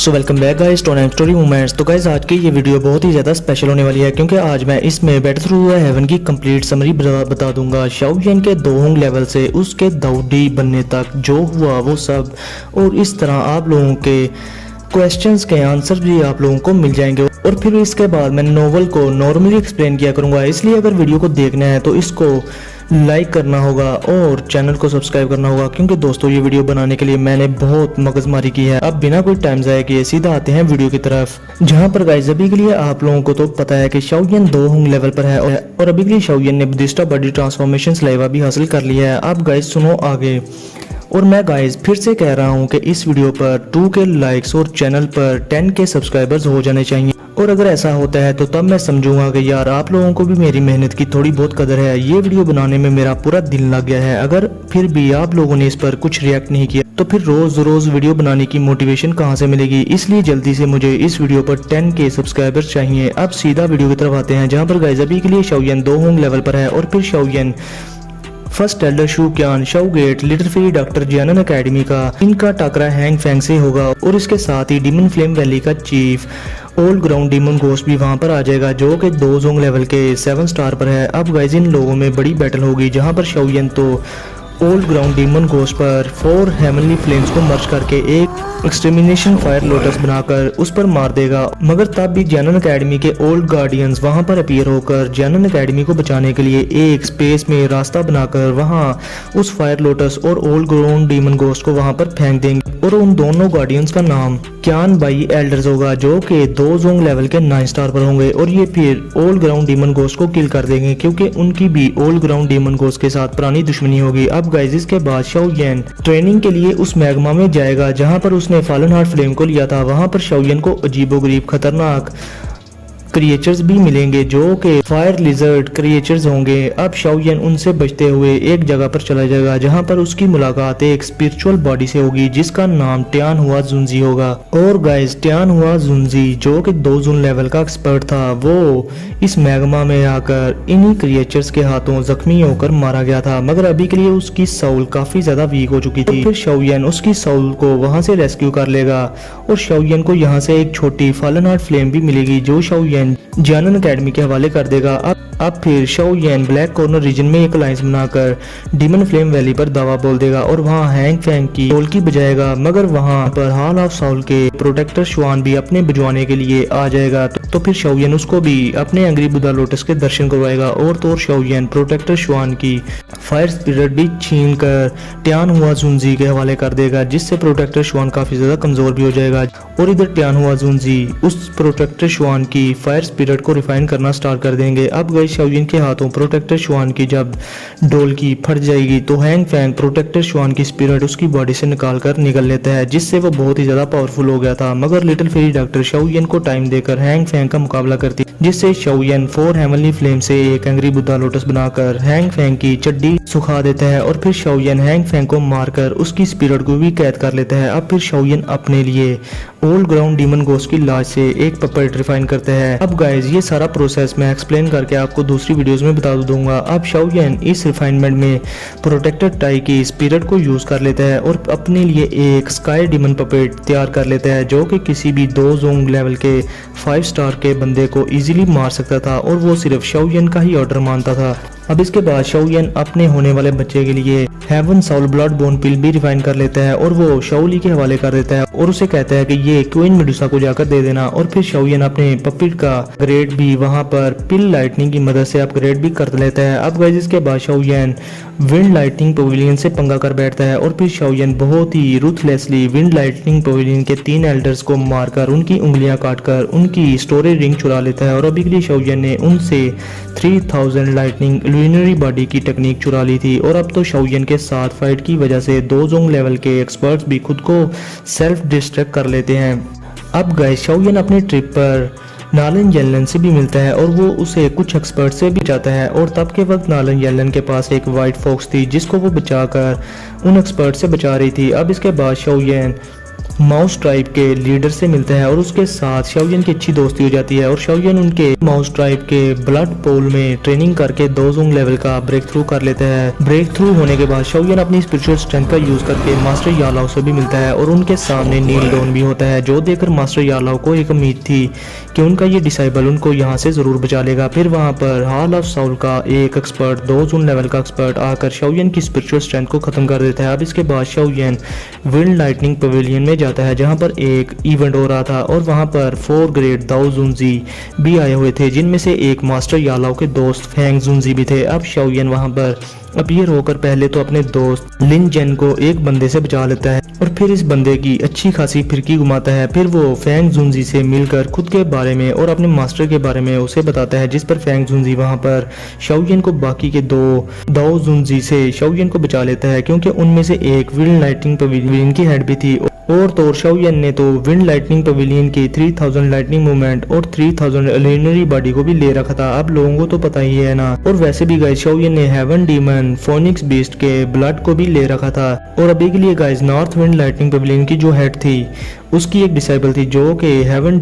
So welcome back guys to next story moments. तो guys आज की ये वीडियो बहुत ही ज़्यादा स्पेशल होने वाली है क्योंकि आज मैं इसमें बैटल थ्रू द हेवन की कंप्लीट समरी बता दूंगा। शाओ यान के दोहोंग लेवल से उसके दाऊदी बनने तक जो हुआ वो सब, और इस तरह आप लोगों के क्वेश्चंस के आंसर भी आप लोगों को मिल जाएंगे। और फिर इसके बाद मैं नोवेल को नॉर्मली एक्सप्लेन किया करूँगा, इसलिए अगर वीडियो को देखना है तो इसको लाइक करना होगा और चैनल को सब्सक्राइब करना होगा, क्योंकि दोस्तों ये वीडियो बनाने के लिए मैंने बहुत मगजमारी की है। अब बिना कोई टाइम ज़ाया किए सीधा आते हैं वीडियो की तरफ, जहां पर गाइस अभी के लिए आप लोगों को तो पता है कि शाओ यान दोहोंग लेवल पर है और अभी के लिए शाओ यान ने बुद्धिस्टा बॉडी ट्रांसफॉर्मेशन स्लाइवा भी हासिल कर लिया है। अब गाइस सुनो आगे। और मैं गाइस फिर से कह रहा हूं कि इस वीडियो पर 2K लाइक्स और चैनल पर 10K सब्सक्राइबर्स हो जाने चाहिए, और अगर ऐसा होता है तो तब मैं समझूंगा कि यार आप लोगों को भी मेरी मेहनत की थोड़ी बहुत कदर है। ये वीडियो बनाने में मेरा पूरा दिल लग गया है। अगर फिर भी आप लोगों ने इस पर कुछ रिएक्ट नहीं किया तो फिर रोज रोज वीडियो बनाने की मोटिवेशन कहां से मिलेगी। इसलिए जल्दी से मुझे इस वीडियो पर 10K सब्सक्राइबर्स चाहिए। अब सीधा वीडियो की तरफ आते हैं, जहाँ पर गाइस अभी के लिए शाओ यान दोहोंग लेवल पर है और फिर शाओ यान फर्स्ट एल्डर शू क्यान Shao get little fairy doctor जियानन academy का इनका टकरा हैंग फैंग से होगा, और इसके साथ ही डीमन फ्लेम वैली का chief old ground demon ghost भी वहां पर आ जाएगा, जो कि 2 जोंग लेवल के 7 स्टार पर है। अब गाइस इन लोगों में बड़ी बैटल होगी, जहां पर शाओ यान तो ओल्ड ग्राउंड डीमन गोस्ट पर 4 हेवनली फ्लेम्स को मर्ज करके एक एक्सटर्मिनेशन फायर लोटस बनाकर उस पर मार देगा। मगर तब भी जियानन एकेडमी के ओल्ड गार्डियंस वहां पर अपीयर होकर जियानन एकेडमी को बचाने के लिए एक स्पेस में रास्ता बनाकर वहां उस फायर लोटस और ओल्ड ग्राउंड डीमन गोस्ट को वहां पर फेंक देंगे, और उन दोनों गार्डियंस का नाम क्यान बाई एल्डर्स होगा, जो कि 2 जोंग लेवल के 9 स्टार पर होंगे, और ये फिर ओल्ड ग्राउंड डीमन गोस्ट को किल कर देंगे क्योंकि उनकी भी ओल्ड ग्राउंड डीमन गोस्ट के साथ पुरानी दुश्मनी होगी। अब गाइस इसके बाद शाओ यान ट्रेनिंग के लिए उस मैग्मा में जाएगा जहां पर उसने फॉलन हार्ट फ्लेम को लिया था। वहां पर शाओ यान को अजीबोगरीब खतरनाक क्रिएचर्स भी मिलेंगे जो कि फायर लिजर्ड क्रिएचर्स होंगे। अब शाओ यान उनसे बचते हुए एक जगह पर चला जाएगा जहां पर उसकी मुलाकात एक स्पिरिचुअल बॉडी से होगी जिसका नाम टियान हुआ जुनजी होगा। और गाइस टियान हुआ जुनजी जो कि 2 जोन लेवल का एक्सपर्ट था, वो इस मैग्मा में आकर इन्हीं क्रिएचर्स के हाथों जख्मी होकर मारा गया था, मगर अभी के लिए उसकी सोल काफी ज्यादा वीक हो चुकी थी। फिर शाओ यान उसकी सोल को वहां से रेस्क्यू कर लेगा और शाओ यान को यहाँ से एक छोटी फॉलन हार्ट फ्लेम भी मिलेगी जो शाओ यान जियानन एकेडमी के हवाले कर देगा। अब फिर शाओ यान ब्लैक कॉर्नर रीजन में एक अलायंस बनाकर डीमन फ्लेम वैली पर दावा बोल देगा और वहां हैंग फैंग की सोल की बजाएगा, मगर वहां पर हॉल ऑफ सोल के प्रोटेक्टर शुआन भी अपने भिजवाने के लिए आ जाएगा। तो फिर शाओ यान उसको भी अपने एंग्री बुद्धा लोटस के दर्शन करवाएगा, और तो शाओ यान प्रोटेक्टर शुआन की फायर स्पिरिट भी छीन कर टियान हुआ जुनजी के हवाले कर देगा, जिससे प्रोटेक्टर शुआन काफी ज्यादा कमजोर भी हो जाएगा। और इधर टियान हुआ जुनजी उस प्रोटेक्टर शुआन की फायर स्पिरिट को रिफाइन करना स्टार्ट कर देंगे। अब गई शाओ यान के हाथों प्रोटेक्टर शुआन की जब डोल की फट जाएगी तो हैंग फैंग प्रोटेक्टर शुआन की स्पिरिट उसकी बॉडी से निकाल कर निकल लेता है, जिससे वो बहुत ही ज्यादा पावरफुल हो गया था। मगर लिटिल फेरी डॉक्टर शाओ यान को टाइम देकर हैंग फैंग का मुकाबला करती, जिससे शाओ यान 4 हेवनली फ्लेम से एक एंग्री बुद्धा लोटस बनाकर हैंग फैंग की चड्डी सुखा देता है, और फिर शाओ यान हैंग फैंग को मारकर उसकी स्पिरिट को भी कैद कर लेता है। अब फिर शाओ यान अपने लिए ओल्ड ग्राउंड डीमन गोस्ट की लाश से एक पपेट रिफाइन करते हैं। अब गाइस ये सारा प्रोसेस मैं एक्सप्लेन करके आपको दूसरी वीडियोस में बता दूंगा। अब शाओ यान इस रिफाइनमेंट में प्रोटेक्टर टाई की स्पिरिट को यूज कर लेता है और अपने लिए एक स्काई डीमन पपेट तैयार कर लेता है, जो कि किसी भी 2 जोंग लेवल के 5 स्टार के बंदे को इजीली मार सकता था, और वो सिर्फ शाओ यान का ही ऑर्डर मानता था। अब इसके बाद शाओ यान अपने होने वाले बच्चे के लिए हेवन साउल ब्लड बोन पिल भी रिफाइन कर लेता है और वो शाओली के हवाले कर देता है और उसे कहता है कि ये क्वीन मेडुसा को जाकर दे देना। और फिर शाओ यान अपने पपिट का ग्रेड भी वहां पर पिल लाइटनिंग की मदद से अपग्रेड भी कर लेता है। अब गाइस इसके बाद शाओ यान विंड लाइटनिंग पवेलियन से पंगा कर बैठता है, और फिर शाओ यान बहुत ही रूथलेसली विंड लाइटनिंग पवेलियन के 3 एल्डर्स को मारकर उनकी उंगलियां काटकर उनकी स्टोरेज रिंग चुरा लेता है। और अभी के लिए शाओ यान ने उनसे 3000 लाइटनिंग लुमिनरी बॉडी की टेक्निक चुरा ली थी, और अब तो शाओ यान के साथ फाइट की वजह से 2 जोंग लेवल के एक्सपर्ट्स भी खुद को सेल्फ डिस्ट्रैक्ट कर लेते हैं। अब गाइस शाओ यान अपने ट्रिप पर नालन येलन से भी मिलता है और वो उसे कुछ एक्सपर्ट से भी जाता है, और तब के वक्त नालन येलन के पास एक वाइट फॉक्स थी जिसको वो बचाकर उन एक्सपर्ट से बचा रही थी। अब इसके बाद शाओ यान माउस ट्राइब के लीडर से मिलता है और उसके साथ शाओयन की अच्छी दोस्ती हो जाती है और शाओयन उनके माउस ट्राइब के ब्लड पूल में ट्रेनिंग करके दोजोंग लेवल का ब्रेक थ्रू कर लेता है। ब्रेक थ्रू होने के बाद शाओयन अपनी स्पिरिचुअल स्ट्रेंथ का यूज करके मास्टर यालाओ से भी मिलता है और उनके सामने नील डॉन भी होता है, जो देखकर मास्टर यालाओ को एक उम्मीद थी कि उनका ये डिसाइबल उनको यहाँ से जरूर बचा लेगा। फिर वहाँ पर हॉल ऑफ साउल का एक एक्सपर्ट दोजोंग लेवल का एक्सपर्ट आकर शाओयन की स्पिरिचुअल स्ट्रेंथ को खत्म कर देता है। अब इसके बाद शाओयन विंड लाइटनिंग पवेलियन में जाता है जहाँ पर एक इवेंट हो रहा था और वहाँ पर 4 ग्रेड दाओ जुनजी भी आए हुए थे, जिनमें से एक मास्टर यालाओ के दोस्त फेंग जुनजी भी थे। अब शाओयन वहाँ पर अपीयर होकर पहले तो अपने दोस्त लिन जेन को एक बंदे से बचा लेता है और फिर इस बंदे की अच्छी खासी फिरकी घुमाता है। फिर वो फेंग जुनजी से मिलकर खुद के बारे में और अपने मास्टर के बारे में उसे बताता है, जिस पर फेंग जुनजी वहाँ पर शाओयन को बाकी के दो दाओ जुनजी से शाओयन को बचा लेता है, क्योंकि उनमें से एक विंड लाइटनिंग पवेलियन की हेड भी थी। और तो शाओयन ने तो विंड लाइटनिंग पवेलियन की 3000 लाइटनिंग मूवमेंट और 3000 एलिनरी बॉडी को भी ले रखा था। अब लोगों को तो पता ही है ना। और वैसे भी गाइस शाओयन ने हेवन डीमन फोनिक्स बीस्ट के ब्लड को भी ले रखा था। और अभी के लिए guys north wind lightning pavilion की जो हेड थी उसकी एक डिसाइबल थी जो कि हेवन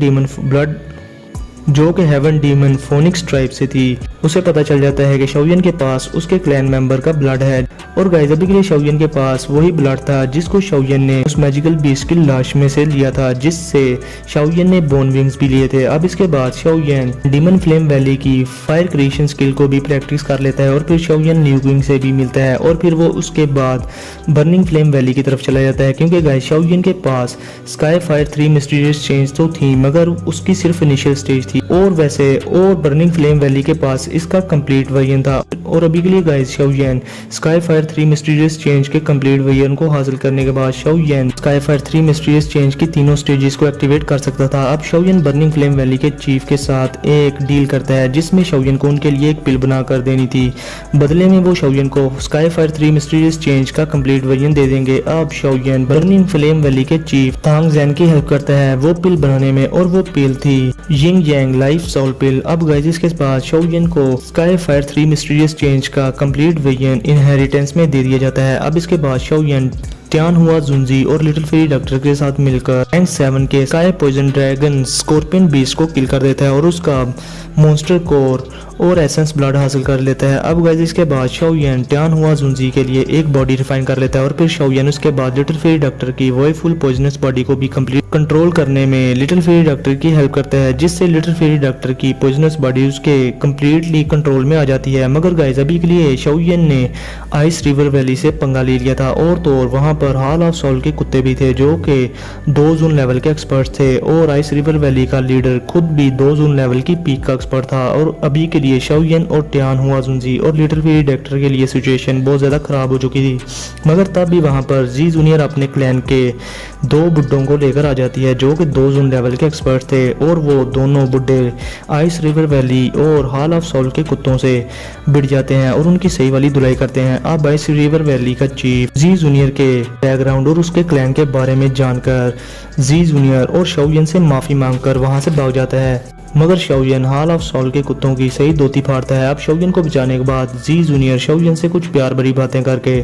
डीमन फोनिक्स ट्राइब से थी। उसे पता चल जाता है कि शाओयन के पास उसके क्लैन मेंबर का ब्लड है। और गाइस अभी के लिए शाओयन के पास वही ब्लड था जिसको शाओयन ने उस मैजिकल बीस्ट की लाश में से लिया था, जिससे शाओयन ने बोन विंग्स भी लिए थे। अब इसके बाद शाओयन डीमन फ्लेम वैली की फायर क्रिएशन स्किल को भी प्रैक्टिस कर लेता है और फिर शाओयन ल्यू क्विंग से भी मिलता है और फिर वो उसके बाद बर्निंग फ्लेम वैली की तरफ चला जाता है, क्योंकि गाइस शाओयन के पास स्काई फायर 3 मिस्टीरियस चेंज तो थी मगर उसकी सिर्फ इनिशियल स्टेज थी और बर्निंग फ्लेम वैली के पास इसका कंप्लीट वर्जन था। और अभी के लिए guys Shaoyan sky fire 3 mysterious change के कंप्लीट वर्जन को हासिल करने के बाद Shaoyan sky fire 3 mysterious change की तीनों स्टेजेस को एक्टिवेट कर सकता था। अब शाओयन बर्निंग फ्लेम वैली के चीफ के साथ एक डील करता है जिसमें शाओयन को उनके लिए एक पिल बना कर देनी थी, बदले में वो शाओयन को स्काई फायर 3 मिस्टीरियस चेंज का कंप्लीट वर्जन दे देंगे। अब शाओयन बर्निंग फ्लेम वैली के चीफ तांग जैन की हेल्प करता है वो पिल बनाने में और वो पिल थी यिंग यांग लाइफ सोल पिल। अब गाइस इसके बाद शाओयन को स्काई फायर 3 मिस्टीरियस चेंज का कंप्लीट वर्जन इनहेरिटेंस में दे दिया जाता है। अब इसके बाद शाओयन ट्यान हुआ जुनजी और लिटिल फेरी डॉक्टर के साथ मिलकर रैंक 7 के sky poison dragon scorpion beast को किल कर देता है और उसका मॉन्स्टर कोर और एसेंस ब्लड हासिल कर लेता है। अब गाइस इसके बाद शाओयन ट्यान हुआ जुनजी के लिए एक बॉडी रिफाइन कर लेता है और फिर शाओयन उसके बाद लिटिल फेरी डॉक्टर की वही फुल पॉइजनस बॉडी को भी कंप्लीट कंट्रोल करने में लिटिल फेरी डॉक्टर की हेल्प करता है, जिससे लिटिल फेरी डॉक्टर की पॉइजनस बॉडी उसके कंप्लीटली कंट्रोल में आ जाती है। मगर गाइस अभी के लिए शाओयन ने आइस रिवर वैली से पंगा ले लिया था और तो वहाँ पर हॉल ऑफ साउल के कुत्ते भी थे जो कि 2 जून लेवल के एक्सपर्ट थे और आइस रिवर वैली का लीडर खुद भी 2 जून लेवल की पीक का एक्सपर्ट था। और अभी के लिए शाओयन और ट्यान हुआ जुनजी और लिटिल फेरी डॉक्टर के लिए सिचुएशन बहुत ज़्यादा खराब हो चुकी थी, मगर तब भी वहाँ पर जी जूनियर अपने क्लैन के 2 बुड्ढों को लेकर आ जाती है जो कि 2 जून लेवल के एक्सपर्ट थे और वो दोनों बुड्ढे आइस रिवर वैली और हॉल ऑफ साउल के कुत्तों से भिड़ जाते हैं और उनकी सही वाली धुलाई करते हैं। अब आइस रिवर वैली का चीफ जी जूनियर के बैकग्राउंड और उसके क्लैन के बारे में जानकर जी जूनियर और शाओयन से माफी मांगकर वहां से भाग जाता है, मगर शाओयन हॉल ऑफ साउल के कुत्तों की सही धोती फाड़ता है। अब शाओयन को बचाने के बाद जी जूनियर शाओयन से कुछ प्यार भरी बातें करके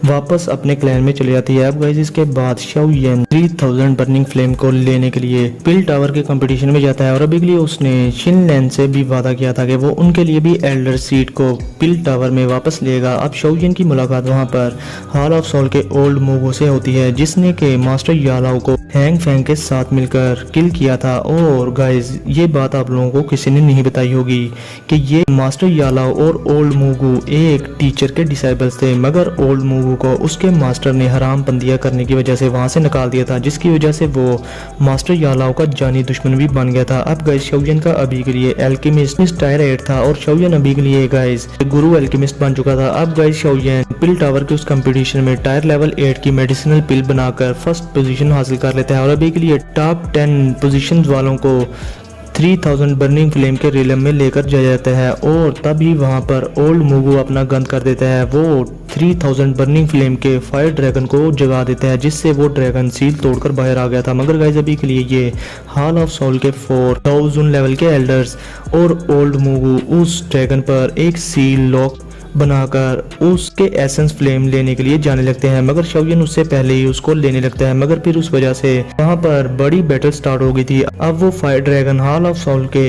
वापस अपने क्लैन में चली जाती है। अब गाइस इसके बाद शाओयन 3000 बर्निंग फ्लेम को लेने के लिए पिल टावर के कंपटीशन में जाता है और अभी के लिए उसने शिनलैन से भी वादा किया था कि वो उनके लिए भी एल्डर सीट को पिल टावर में वापस लेगा। अब शाओयन की मुलाकात वहां पर हॉल ऑफ साउल के ओल्ड मूवो से होती है जिसने के मास्टर यालाओ को हैंग फैंग के साथ मिलकर किल किया था। और गाइस ये बात आप लोगों को किसी ने नहीं बताई होगी कि ये मास्टर यालाओ और ओल्ड मूगू एक टीचर के डिसाइबल्स थे, मगर ओल्ड मूगू को उसके मास्टर ने हराम बंदियां करने की वजह से वहां से निकाल दिया था, जिसकी वजह से वो मास्टर यालाओ का जानी दुश्मन भी बन गया था। अब गाइस शाओयन का अभी के लिए एल्केमिस्ट टायर 8 था और शाओयन अभी के लिए गाइस गुरु एल्केमिस्ट बन चुका था। अब गाइस शाओयन पिल टावर के उस कंपटीशन में टायर लेवल 8 की मेडिसिनल पिल बनाकर फर्स्ट पोजीशन हासिल कर लेता है और अभी के लिए टॉप 10 पोजीशंस वालों को 3000 बर्निंग फ्लेम के रिलम में लेकर जाया जाता है। और तभी वहां पर ओल्ड मूगू अपना गन कर देता है, वो 3000 बर्निंग फ्लेम के फायर ड्रैगन को जगा देता है, जिससे वो ड्रैगन सील तोड़कर बाहर आ गया था। मगर गाइस अभी के लिए ये हॉल ऑफ साउल के 4000 लेवल के एल्डर्स और ओल्ड मूगू उस ड्रैगन पर एक सील लॉक बनाकर उसके एसेंस फ्लेम लेने के लिए जाने लगते हैं, मगर शाओयन उससे पहले ही उसको लेने लगता है। मगर फिर उस वजह से वहाँ पर बड़ी बैटल स्टार्ट हो गई थी। अब वो fire dragon hall of soul के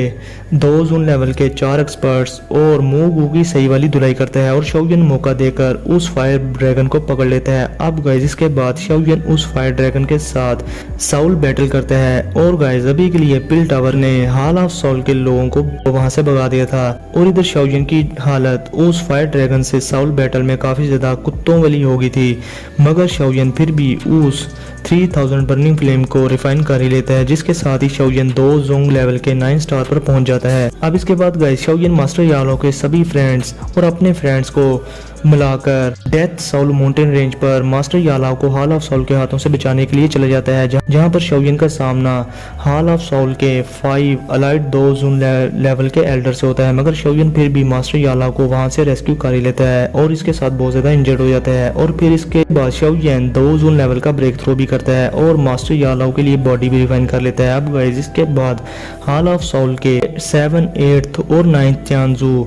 2 जोन लेवल के 4 एक्सपर्ट्स और मूगू की सही वाली धुलाई करता है और शाओयन मौका देकर उस फायर ड्रैगन को पकड़ लेता है। अब गाइस इसके बाद शाओयन उस फायर ड्रैगन के साथ साउल बैटल करता है और गाइस अभी के लिए पिल टावर ने हॉल ऑफ सोल के लोगों को वहां से भगा दिया था और इधर शाओयन की हालत उस फायर ड्रैगन से साउल बैटल में काफी ज्यादा कुत्तों वाली हो गई थी। मगर शाओयन फिर भी उस 3000 बर्निंग फ्लेम को रिफाइन कर ही लेता है, जिसके साथ ही शाओयन 2 जोंग लेवल के 9 स्टार पर पहुंच जाता है। अब इसके बाद गाइस शाओयन मास्टर यालो के सभी फ्रेंड्स और अपने फ्रेंड्स को मिलाकर डेथ साउल माउंटेन रेंज पर मास्टर यालाव को हॉल ऑफ सोल के हाथों से बचाने के लिए चला जाता है, जहां पर शाओयन का सामना हॉल ऑफ सोल के 5 अलाइड 2 जोन लेवल के एल्डर से होता है। मगर शाओयन फिर भी मास्टर यालाव को वहां से रेस्क्यू कर ही लेता है और इसके साथ बहुत ज्यादा इंजर्ड हो जाता है और फिर इसके बाद शाओयन 2 जोन लेवल का ब्रेक थ्रो भी करता है और मास्टर यालाव के लिए बॉडी भी रिफाइन कर लेता है। अब गाइस इसके बाद हॉल ऑफ सोल के 7, 8 और 9 चांजू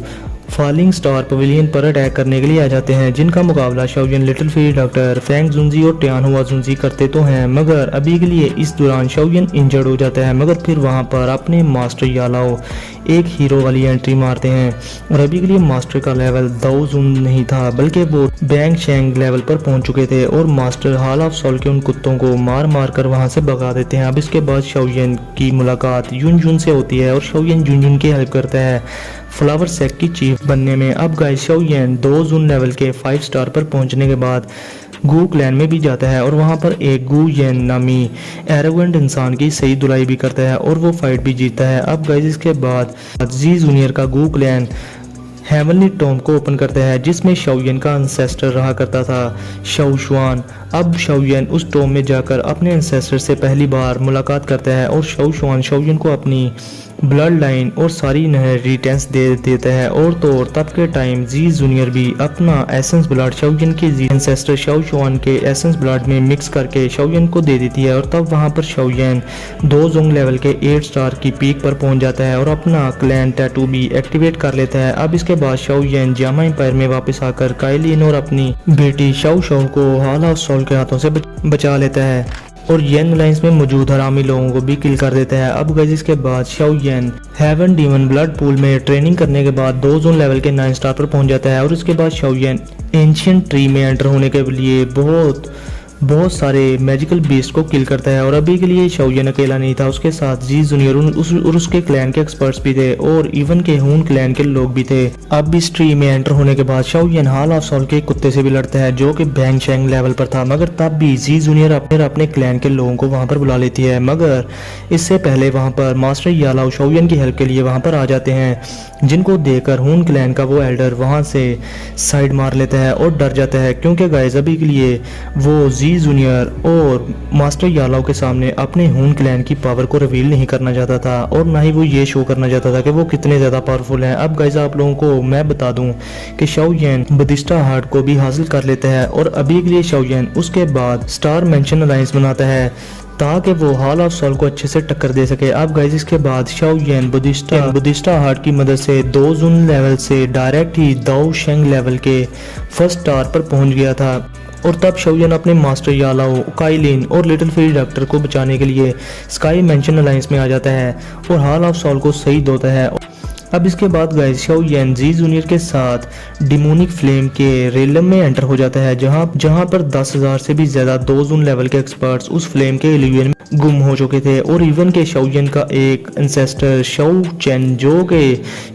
फॉलिंग स्टार पवेलियन पर अटैक करने के लिए आ जाते हैं, जिनका मुकाबला Shaoyan, little field doctor, Fang Junji और टियानहुआ जुंजी करते तो हैं, मगर अभी के लिए इस दौरान शाओयन इंजर्ड हो जाता है। मगर फिर वहां पर अपने मास्टर यालाओ एक हीरो वाली एंट्री मारते हैं और अभी के लिए मास्टर का लेवल 2 जून नहीं था, बल्कि वो बैंग शेंग लेवल पर पहुंच चुके थे और मास्टर हॉल ऑफ सोल के उन कुत्तों को मार मार कर वहां से भगा देते हैं। अब इसके बाद शाओयन की मुलाकात युनजुन से होती है और शाओयन युनजुन की हेल्प करता है फ्लावर सेक की चीफ बनने में। अब गाइस शाओयन 2 जून लेवल के 5 स्टार पर पहुंचने के बाद गू क्लैन में भी जाता है और वहां पर एक गू येन नामी एरोगेंट इंसान की सही धुलाई भी करता है और वो फाइट भी जीतता है। अब गाइस इसके बाद जी जूनियर का गू क्लैन हेवनली टॉम को ओपन करता है, जिसमें शाओयन का एंसेस्टर रहा करता था शाओ शुआन। अब शाओयन उस टॉम में जाकर अपने एंसेस्टर से पहली बार मुलाकात करता है और शाओ शुआन शाओयन को अपनी ब्लड लाइन और सारी इनहेरिटेंस दे देता है और तो और तब के टाइम जी जूनियर भी अपना एसेंस ब्लड शाओयन के जी एंसेस्टर शाओ शुआन के एसेंस ब्लड में मिक्स करके शाओयन को दे देती है और तब वहां पर शाओयन 2 जोंग लेवल के 8 स्टार की पीक पर पहुंच जाता है और अपना क्लैन टैटू भी एक्टिवेट कर लेता है। अब इसके बाद शाओयन जामा एम्पायर में वापस आकर काइलिन और अपनी बेटी शाओ शाओ को हॉल ऑफ सोल के हाथों से बचा लेता है और येन लाइंस में मौजूद हरामी लोगों को भी किल कर देता है। अब गाइस इसके बाद Shaoyan heaven demon blood pool में ट्रेनिंग करने के बाद 2 जोन लेवल के 9 स्टार पर पहुंच जाता है और उसके बाद शाओयन एंशिएंट ट्री में एंटर होने के लिए बहुत सारे मैजिकल बीस्ट को किल करता है और अभी के लिए शाओयन अकेला नहीं था, उसके साथ जी जूनियर और उसके क्लैन के एक्सपर्ट्स भी थे और इवन के हून क्लैन के लोग भी थे। अब इस ट्री में एंटर होने के बाद शाओयन हॉल ऑफ सोल के कुत्ते से भी लड़ता है जो कि बैंग शेंग लेवल पर था, मगर तब भी जी जूनियर अपने क्लैन के लोगों को वहां पर बुला लेती है। मगर इससे पहले वहां पर मास्टर यालाओ शाओयन की हेल्प के लिए वहां पर आ जाते हैं, जिनको देखकर हून क्लैन का वो एल्डर वहां से साइड मार लेता है और डर जाता है, क्योंकि गाइस अभी के लिए वो जी जूनियर और मास्टर यालाओ के सामने अपने हून क्लैन की पावर को रिवील नहीं करना चाहता था और ना ही वो ये शो करना चाहता था कि वो कितने ज्यादा पावरफुल हैं। अब गाइस आप लोगों को मैं बता दूं कि शाओयन बदिस्टा हार्ट को भी हासिल कर लेता है और अभी के लिए शाओयन उसके बाद स्टार मेंशन अलायंस बनाता है ताकि वो हॉल ऑफ सोल को अच्छे से टक्कर दे सके। अब गाइस इसके बाद शाओयन बुद्धिस्टा हार्ट की मदद से 2 जून लेवल से डायरेक्ट ही दाओ शेंग लेवल के 1 स्टार पर पहुंच गया था और तब शाओयन अपने मास्टर यालाओ, काइलिन और लिटिल फील्ड डॉक्टर को बचाने के लिए स्काई मेंशन अलायंस में आ जाता है और हॉल ऑफ सोल को शहीद होता है। अब इसके बाद गाइस शाओयन जी जूनियर के साथ डिमोनिक फ्लेम के रेलम में एंटर हो जाता है, जहां पर 10,000 से भी ज्यादा 2 जून लेवल के एक्सपर्ट्स उस फ्लेम के इल्यूजन में गुम हो चुके थे और इवन के शाओयन का एक एंसेस्टर शाओ चेन जो के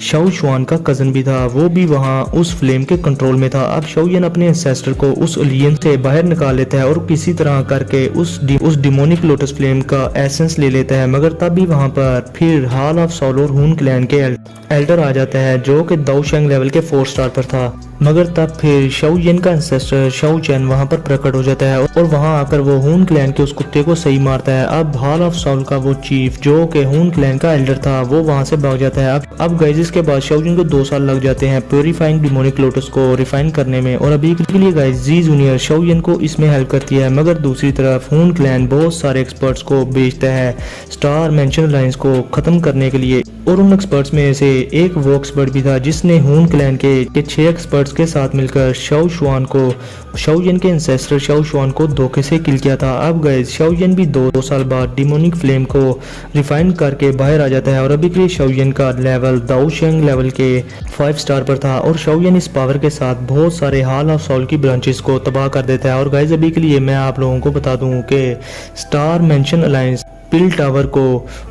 शाओ शुआन का कजन भी था, वो भी वहां उस फ्लेम के कंट्रोल में था। अब शाओयन अपने एंसेस्टर को उस इल्यूजन से बाहर निकाल लेता है और किसी तरह करके उस डिमोनिक लोटस फ्लेम का एसेंस ले लेता है, मगर तब भी वहां पर फिर हॉल ऑफ सोल और हून क्लैन के एल्डर आ जाता है जो कि दाओ शेंग लेवल के 4 स्टार पर था, मगर तब फिर शाओयन का एंसेस्टर शाओ चैन वहां पर प्रकट हो जाता है और वहां आकर वो हून क्लैन के उस कुत्ते को सही मारता है। अब हॉल ऑफ सोल का वो चीफ जो कि हून क्लैन का एल्डर था वो वहां से भाग जाता है। अब गाइस इसके बाद शाओयन को 2 साल लग जाते हैं प्योरीफाइंग डिमोनिक लोटस को रिफाइन करने में और अभी के लिए गाइस जी जूनियर शाओयन को इसमें हेल्प करती है, मगर दूसरी तरफ हून क्लैन बहुत सारे एक्सपर्ट्स को भेजता है स्टार मेंशन अलायंस को खत्म करने के लिए और उन एक्सपर्ट्स में से एक वो एक्सपर्ट भी था जिसने हून क्लैन के 6 एक्सपर्ट्स उसके साथ मिलकर शाओयन के एंसेस्टर शाओशुआन को धोखे से किल किया था। अब गाइस शाओयन भी 2 साल बाद डिमोनिक फ्लेम को रिफाइन करके बाहर आ जाता है और अभी के लिए शाओयन का लेवल दाओशेंग लेवल के 5 स्टार पर था और शाओयन इस पावर के साथ बहुत सारे हॉल ऑफ सोल की ब्रांचेस को तबाह कर देता है। और गाइस अभी के लिए मैं आप लोगों को बता दूं कि स्टार मेंशन अलायंस पिल टावर को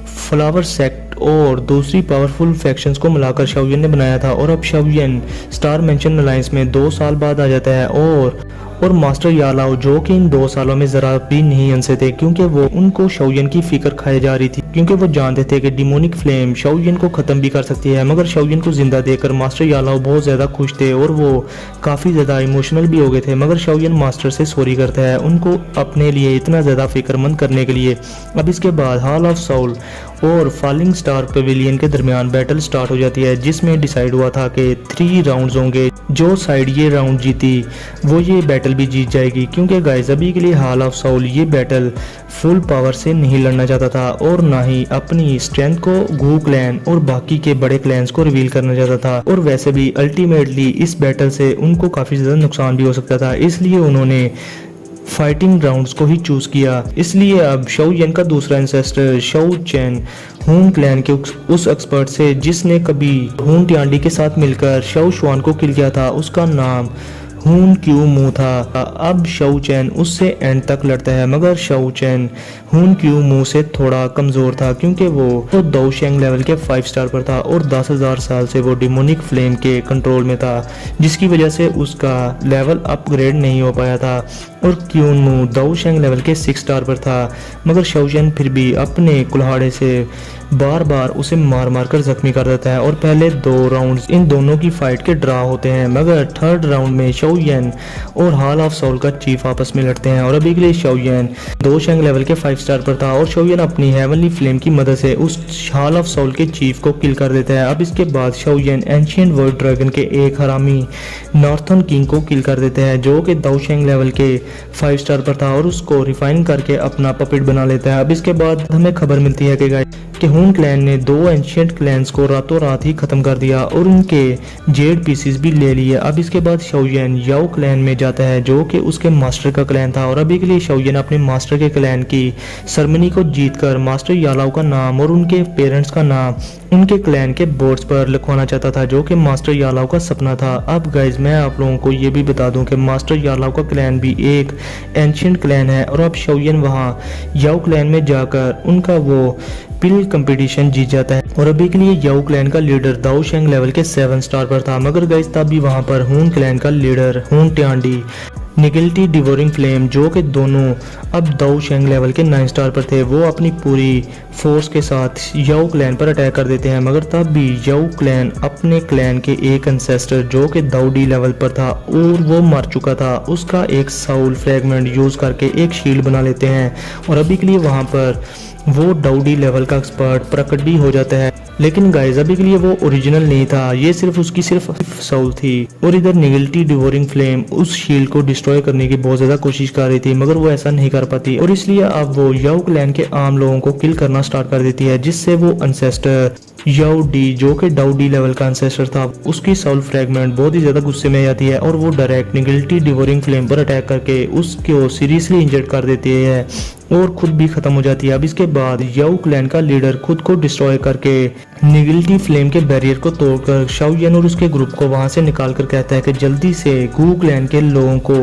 फ्लावर सेक्ट और दूसरी पावरफुल फैक्शंस को मिलाकर शाओयन ने बनाया था और अब शाओयन स्टार मेंशन अलायंस में 2 साल बाद आ जाता है और मास्टर यालाओ जो कि इन 2 सालों में जरा भी नहीं हंसे थे क्योंकि वो उनको शाओयन की फिक्र खाई जा रही थी क्योंकि वो जानते थे कि डिमोनिक फ्लेम शाओयन को खत्म भी कर सकती है। मगर शाओयन को जिंदा देखकर मास्टर यालाओ बहुत ज्यादा खुश थे और वो काफी ज्यादा इमोशनल भी हो गए थे। मगर शाओयन मास्टर से सॉरी करता है उनको अपने लिए इतना ज्यादा फिक्रमंद करने के लिए। अब इसके बाद हॉल ऑफ सोल और फॉलिंग स्टार पवेलियन के दरमियान बैटल स्टार्ट हो जाती है जिसमें डिसाइड हुआ था कि 3 राउंड्स होंगे। जो साइड ये राउंड जीती वो ये बैटल भी जीत जाएगी क्योंकि गाइस अभी के लिए हॉल ऑफ सोल ये बैटल फुल पावर से नहीं लड़ना चाहता था और ना ही अपनी स्ट्रेंथ को गू क्लैन और बाकी के बड़े क्लैंस को रिवील करना चाहता था और वैसे भी अल्टीमेटली इस बैटल से उनको काफी ज्यादा नुकसान भी हो सकता था, इसलिए उन्होंने फाइटिंग राउंड्स को ही चूज किया। इसलिए अब शाओयन का दूसरा एंसेस्टर शाओ चैन हून क्लैन के उस एक्सपर्ट से जिसने कभी हून टियांडी के साथ मिलकर शाओशुआन को किल किया था उसका नाम हून क्यू मू था। अब शाओ चैन उससे एंड तक लड़ता है मगर शाओ चैन हून क्यू मू से थोड़ा कमजोर था क्योंकि वो तो दाओशेंग लेवल के 5 स्टार पर था और 10,000 साल से वो डिमोनिक फ्लेम के कंट्रोल में था जिसकी वजह से उसका लेवल अपग्रेड नहीं हो पाया था और क्यून मू दाओशेंग लेवल के 6 स्टार पर था। मगर शाओ चैन फिर भी अपने कुल्हाड़े से बार बार उसे मार मार कर जख्मी कर देता है और पहले 2 राउंड्स इन दोनों की फाइट के ड्रा होते हैं मगर थर्ड राउंड में शाओयन और हॉल ऑफ सोल का चीफ आपस में लड़ते हैं और अभी के लिए शाओयन दाओशेंग लेवल के 5 स्टार पर था और शाओयन अपनी हेवनली फ्लेम की मदद से उस हॉल ऑफ सोल के चीफ को किल कर देता है। अब इसके बाद शाओयन एंशिएंट वर्ल्ड ड्रैगन के एक हरामी नॉर्थन किंग को किल कर देता है जो कि दाओशेंग लेवल के 5 स्टार पर था और उसको रिफाइन करके अपना पपेट बना लेता है। अब इसके बाद हमें खबर मिलती है कि हून क्लैन ने 2 एंशिएंट क्लैंस को रातों रात ही खत्म कर दिया और उनके जेड पीसेस भी ले लिए। अब इसके बाद शाओयन याओ क्लैन में जाता है जो कि उसके मास्टर का क्लैन था और अभी के लिए शाओयन अपने मास्टर के क्लैन की सेरेमनी को जीतकर मास्टर यालाओ का नाम और उनके पेरेंट्स का नाम उनके क्लैन के बोर्ड्स पर लिखवाना चाहता था जो कि मास्टर यालाओ का सपना था। अब गाइज मैं आप लोगों को ये भी बता दूं कि मास्टर यालाओ का क्लैन भी एक एंशिएंट क्लैन है और अब शाओयन वहाँ याओ क्लैन में जाकर उनका वो पिल कंपटीशन जीत जाता है और अभी के लिए याओ क्लैन का लीडर दाओशेंग लेवल के 7 स्टार पर था। मगर गाइस तब भी वहां पर हून क्लैन का लीडर हून टियांडी निगल्टी डिवोरिंग फ्लेम जो कि दोनों अब दाओशेंग लेवल के 9 स्टार पर थे वो अपनी पूरी फोर्स के साथ याओ क्लैन पर अटैक कर देते हैं। मगर तब भी याओ क्लैन अपने क्लैन के एक एंसेस्टर जो कि दाऊडी लेवल पर था और वो मर चुका था उसका एक साउल फ्रैगमेंट यूज करके एक शील्ड बना लेते हैं और अभी के लिए वहां पर वो दाऊडी लेवल का एक्सपर्ट प्रकट भी हो जाता है। लेकिन गाइस अभी के लिए वो ओरिजिनल नहीं था, ये सिर्फ उसकी सिर्फ साउल थी और इधर निगल्टी डिवोरिंग फ्लेम उस शील्ड को डिस्ट्रॉय करने की बहुत ज्यादा कोशिश कर रही थी मगर वो ऐसा नहीं कर पाती और इसलिए अब वो याओ क्लैन के आम लोगों को किल करना स्टार्ट कर देती है जिससे वो एंसेस्टर याओ डी जो कि दाऊडी लेवल का एंसेस्टर था उसकी साउल फ्रैगमेंट बहुत ही ज्यादा गुस्से में आती है और वो डायरेक्ट निगल्टी डिवोरिंग फ्लेम पर अटैक करके उसको सीरियसली इंजर्ड कर देती है और खुद भी खत्म हो जाती है। अब इसके बाद याओ क्लैन का लीडर खुद को डिस्ट्रॉय करके निगल्टी फ्लेम के बैरियर को तोड़कर शाओयन और उसके ग्रुप को वहां से निकाल कर कहता है कि जल्दी से गू क्लैन के लोगों को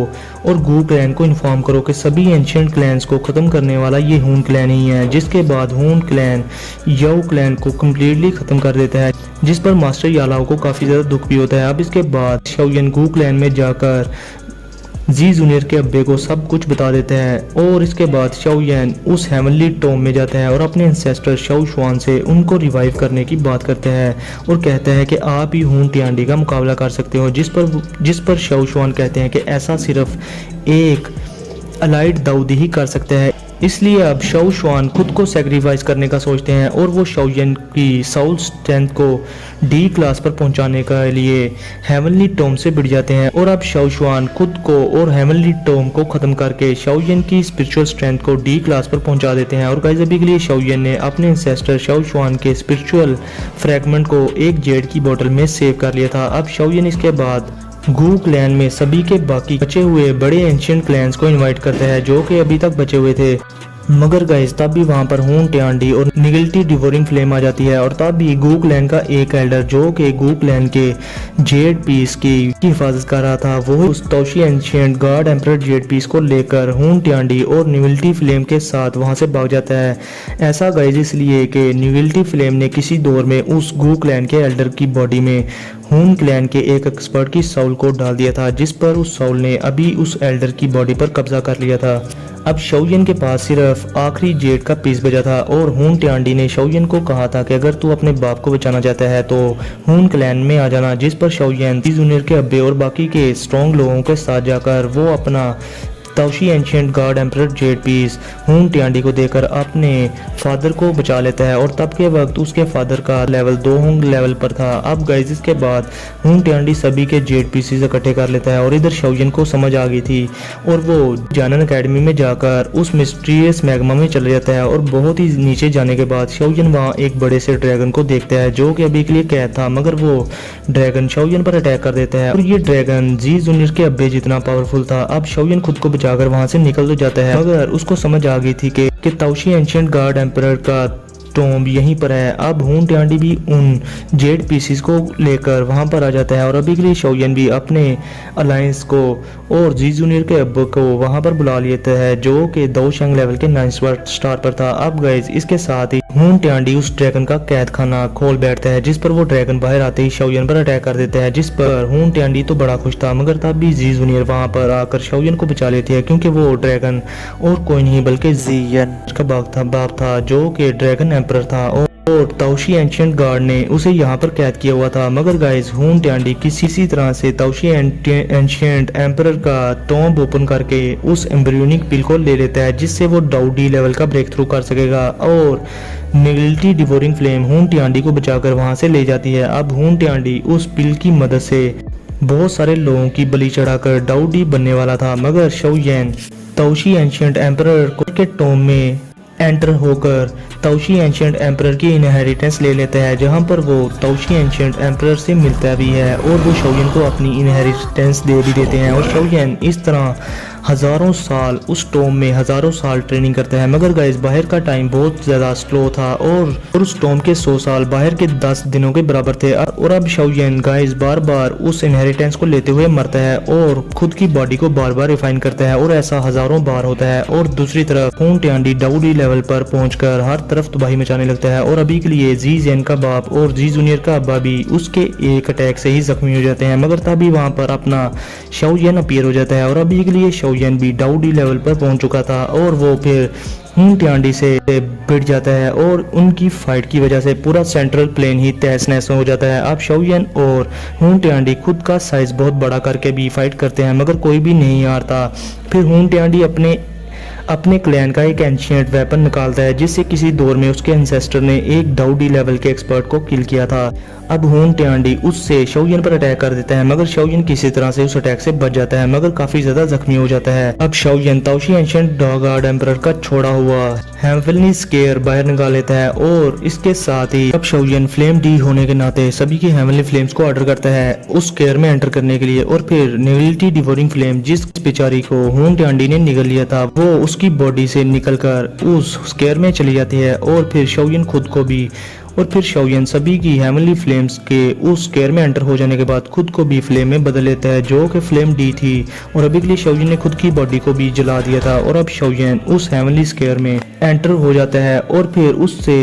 और गू क्लैन को इन्फॉर्म करो कि सभी एंशिएंट क्लैंस को खत्म करने वाला ये हून क्लैन ही है। जिसके बाद हून क्लैन याओ क्लैन को कम्प्लीटली खत्म कर देता है जिस पर मास्टर यालाओ को काफी ज्यादा दुख भी होता है। अब इसके बाद शाओयन गू क्लैन में जाकर जी जूनियर के अब्बे को सब कुछ बता देते हैं और इसके बाद शाओयन उस हेवनली टॉम में जाता है और अपने एंसेस्टर शाओशुआन से उनको रिवाइव करने की बात करते हैं और कहते हैं कि आप ही हून टियांडी का मुकाबला कर सकते हो जिस पर शाओशुआन कहते हैं कि ऐसा सिर्फ एक अलाइड दाऊदी ही कर सकते हैं। इसलिए अब शाओशुआन खुद को सेक्रीफाइस करने का सोचते हैं और वो शाओयन की साउल स्ट्रेंथ को डी क्लास पर पहुंचाने के लिए हेवनली टॉम से भिड़ जाते हैं और अब शाओशुआन खुद को और हेवनली टॉम को खत्म करके शाओयन की स्पिरिचुअल स्ट्रेंथ को डी क्लास पर पहुंचा देते हैं। और गाइस अभी के लिए शाओयन ने अपने एंसेस्टर शाओशुआन के स्पिरिचुअल फ्रैगमेंट को एक जेड की बोतल में सेव कर लिया था। अब शाओयन इसके बाद गू क्लैन में सभी के बाकी बचे हुए बड़े एंशिएंट क्लैंस को इनवाइट करता है जो कि अभी तक बचे हुए थे। मगर गाइस तब भी वहां पर हून ट्यांडी और निगल्टी डिवोरिंग फ्लेम आ जाती है और तब भी गू क्लैन का एक एल्डर जो कि गू क्लैन के जेड पीस की हिफाजत कर रहा था, वो उस तोशी ancient god emperor jade piece को लेकर हून ट्यांडी और निगल्टी फ्लेम के साथ वहां से भाग जाता है। ऐसा गाइस इसलिए कि निगल्टी फ्लेम ने किसी दौर में उस गू क्लैन के एल्डर की बॉडी में हून क्लैन के एक एक्सपर्ट की साउल को डाल दिया था, जिस पर उस साउल ने अभी उस एल्डर की बॉडी पर कब्जा कर लिया था। अब शाओयन के पास सिर्फ आखिरी जेड का पीस बचा था और हून ट्यांडी ने शाओयन को कहा था कि अगर तू अपने बाप को बचाना चाहता है तो हून क्लैन में आ जाना, जिस पर शाओयन जूनियर के अब्बे और बाकी के स्ट्रॉन्ग लोगों के साथ जाकर वो अपना तोशी ancient god emperor jade piece हून ट्यांडी को देकर अपने फादर को बचा लेता है और तब के वक्त उसके फादर का लेवल 2 होंग लेवल पर था। अब गाइस इसके बाद हून ट्यांडी सभी के जेड पीसेस इकट्ठे कर लेता है और इधर शाओयन को समझ आ गई थी और वो जानन एकेडमी में जाकर उस मिस्टीरियस मैग्मा में चला जाता है और बहुत ही नीचे जाने के बाद शाओयन वहाँ एक बड़े से ड्रैगन को देखता है जो कि अभी के लिए कैद था, मगर वो ड्रैगन शाओयन पर अटैक कर देता है और ये ड्रैगन जी जूनियर के अब्बे जितना पावरफुल था। अब शाओयन खुद को अगर वहां से निकल तो जाता है, मगर उसको समझ आ गई थी कि तोशी एंशिएंट गॉड एम्परर का टॉम्ब यहीं पर है। अब हून ट्यांडी भी उन जेड पीसीस को लेकर वहां पर आ जाता है और अभी के लिए शाओयन भी अपने अलायंस को और जी जूनियर के अब्बू को वहां पर बुला लेता है जो कि दो शंग लेवल के 9 स्टार पर था। अब गाइस इसके साथ ही हून ट्यांडी उस ड्रैगन का कैद खाना खोल बैठता है, जिस पर वो ड्रैगन बाहर आते ही शाओयन पर अटैक कर देता है, जिस पर हून ट्यांडी तो बड़ा खुश था, मगर तब भी जी जूनियर वहां पर आकर शाओयन को बचा लेती है क्योंकि वो ड्रैगन और कोई नहीं बल्कि जियन का बाप था जो कि ड्रैगन एम्परर था और तोशी एंशिएंट गार्ड ने उसे यहाँ पर कैद किया हुआ था। मगर गाइस हून ट्यांडी किसी तरह से तोशी एंशिएंट एम्परर का टॉम्ब ओपन करके उस एम्ब्रियोनिक पिल को ले लेता है, जिससे वो डाउडी लेवल का ब्रेक थ्रू कर सकेगा और निगल्टी डिवोरिंग फ्लेम हून ट्यांडी को बचाकर वहां से ले जाती है। अब हून ट्यांडी उस पिल की मदद से बहुत सारे लोगों की बलि चढ़ाकर डाउडी बनने वाला था, मगर शाओयन तोशी एंशिएंट एम्परर के टॉम्ब में एंटर होकर तोशी एंशिएंट एम्परर की इनहेरिटेंस ले लेता है, जहां पर वो तोशी एंशिएंट एम्परर से मिलता भी है और वो शाओयन को अपनी इनहेरिटेंस दे भी देते हैं और शाओयन इस तरह हजारों साल उस टॉम्ब में हजारों साल ट्रेनिंग करता है। मगर गाइस बाहर का टाइम बहुत ज़्यादा स्लो था और उस टॉम्ब के 100 साल बाहर के 10 दिनों के बराबर थे और अब शाओयन गाइस बार बार उस इनहेरिटेंस को लेते हुए मरता है और खुद की बॉडी को बार बार रिफाइन करता है और ऐसा हजारों बार होता है। और दूसरी तरफ हून ट्यांडी डाउडी लेवल पर पहुंचकर हर तरफ तबाही मचाने लगता है और अभी के लिए जी जेन का बाप और जी जूनियर का अब्बा भी उसके एक अटैक से ही जख्मी हो जाते हैं, मगर तभी वहां पर अपना शाओयन अपीयर हो जाता है और अभी के लिए शाओयन भी डाउडी लेवल पर पहुंच चुका था और वो फिर हून ट्यांडी से भिड़ जाता है और उनकी फाइट की वजह से पूरा सेंट्रल प्लेन ही तहस नहस हो जाता है। अब शाओयन और हून ट्यांडी खुद का साइज बहुत बड़ा करके भी फाइट करते हैं, मगर कोई भी नहीं हारता। फिर हून ट्यांडी अपने क्लैन का एक एंशिएंट वेपन निकालता है, जिससे किसी दौर में उसके एंसेस्टर ने एक डाउडी लेवल के एक्सपर्ट को किल किया था। अब हून ट्यांडी उससे शाओयन पर अटैक कर देता है, मगर शाओयन किसी तरह से उस अटैक से बच जाता है, मगर काफी ज्यादा जख्मी हो जाता है। अब Shaoyan Toshi ancient god emperor का छोड़ा हुआ हेवनली स्केयर बाहर निकाल लेता है और इसके साथ ही अब शाओयन फ्लेम डी होने के नाते सभी की हेवनली फ्लेम्स को ऑर्डर करता है उस स्केयर में एंटर करने के लिए और फिर निगल्टी डिवोरिंग फ्लेम जिस बेचारी को हून ट्यांडी ने निगल लिया था वो उसकी बॉडी से निकलकर उस स्केयर में चली जाती है और फिर शाओयन खुद को भी और फिर शाओयन सभी की हेवनली फ्लेम्स के उस स्केयर में एंटर हो जाने के बाद खुद को भी फ्लेम में बदल लेता है जो कि फ्लेम डी थी और अभी के लिए शाओयन ने खुद की बॉडी को भी जला दिया था और अब शाओयन उस हेवनली स्केयर में एंटर हो जाता है और फिर उससे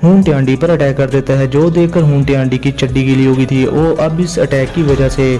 हून ट्यांडी पर अटैक कर देता है, जो देखकर हून ट्यांडी की चड्डी गीली हो गई थी और अब इस अटैक की वजह से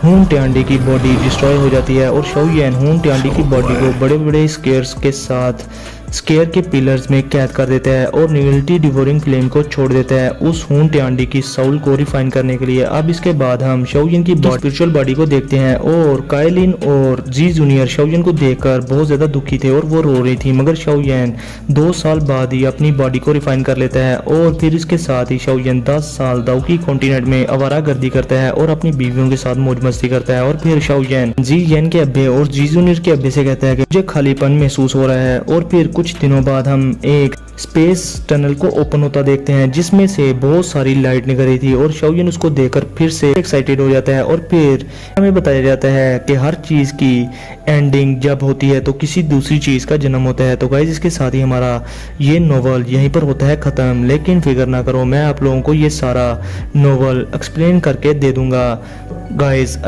हून ट्यांडी की बॉडी डिस्ट्रॉय हो जाती है और शाओयन हून ट्यांडी की बॉडी को बड़े बड़े स्केयर्स के साथ स्केयर के पिलर्स में कैद कर देता है और निगल्टी डिवोरिंग फ्लेम को छोड़ देता है उस हून ट्यांडी की साउल को रिफाइन करने के लिए। अब इसके बाद हम शाओयन की स्पिरिचुअल बॉडी को देखते हैं और कायलिन और जी जूनियर शाओयन को देखकर बहुत ज्यादा दुखी थे और वो रो रही थी, मगर शाओयन 2 साल बाद ही अपनी बॉडी को रिफाइन कर लेता है और फिर इसके साथ ही शाओयन 10 साल दाउकी कॉन्टिनेंट में आवारागर्दी करता है और अपनी बीवियों के साथ मौज मस्ती करता है और फिर शाओयन जी येन के अब्बे और जी जूनियर के अब्बे से कहता है कि मुझे खालीपन महसूस हो रहा है और फिर कुछ दिनों बाद हम एक स्पेस टनल को ओपन होता देखते हैं जिसमें से बहुत सारी लाइट निकल रही थी और शाओयन उसको देखकर फिर से एक्साइटेड हो जाता है और फिर हमें बताया जाता है कि हर चीज़ की एंडिंग जब होती है तो किसी दूसरी चीज़ का जन्म होता है। तो गाइज इसके साथ ही हमारा ये नोवेल यहीं पर होता है ख़त्म, लेकिन फिक्र ना करो, मैं आप लोगों को ये सारा नोवेल एक्सप्लेन करके दे दूंगा। गाइज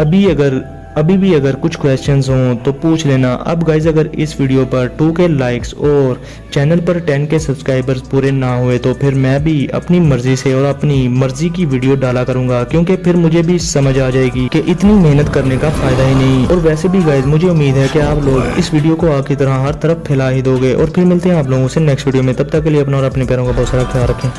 अभी भी अगर कुछ क्वेश्चंस हों तो पूछ लेना। अब गाइज अगर इस वीडियो पर 2K लाइक्स और चैनल पर 10K सब्सक्राइबर्स पूरे ना हुए तो फिर मैं भी अपनी मर्जी से और अपनी मर्जी की वीडियो डाला करूंगा, क्योंकि फिर मुझे भी समझ आ जाएगी कि इतनी मेहनत करने का फायदा ही नहीं। और वैसे भी गाइज मुझे उम्मीद है कि आप लोग इस वीडियो को आग की तरह हर तरफ फैला ही दोगे। और फिर मिलते हैं आप लोगों से नेक्स्ट वीडियो में, तब तक के लिए अपना और अपने पैरों का बहुत सारा ख्याल रखें।